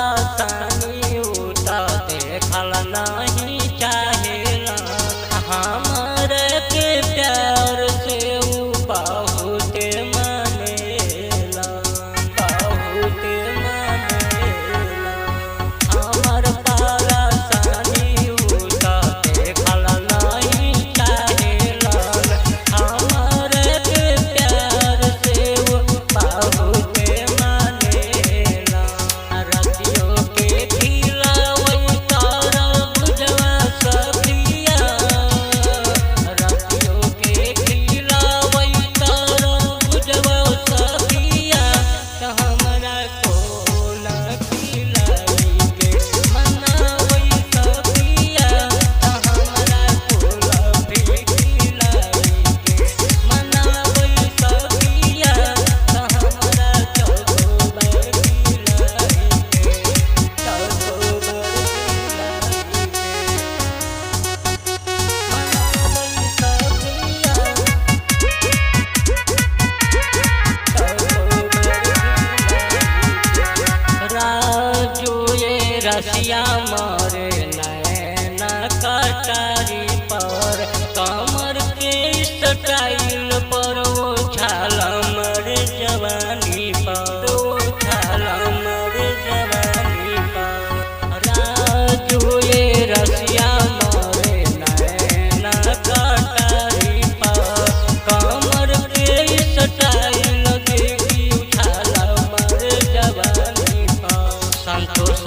परेशानी उता देखल नहीं चाहेला हमरे के प्यार से ऊ बहुत मानेला बहुत मानेला हमर परेशानी उता देखल नहीं चाहेला हमरे के प्यार से ऊ बहुत मानेला रतियों के खिलावई तारा बुझवा सखिया रतियों के खिलावई तारा बुझवा सखिया त हमरा को न खिलाई के मनावई सखिया त हमरा को भी खिलाई के मनावई सखिया त हमरा चौकोबर खिलाई के चौकोबर खिलाई के राजू ये रसिया मारे नैना कटारी पर कमर के स्टाइल पर वो छाला मर जवानी पर वो छाला मर जवानी पर राजू ये रसिया मारे नैना कटारी पर कमर के स्टाइल देखी उछाला मर जवानी पर संतोष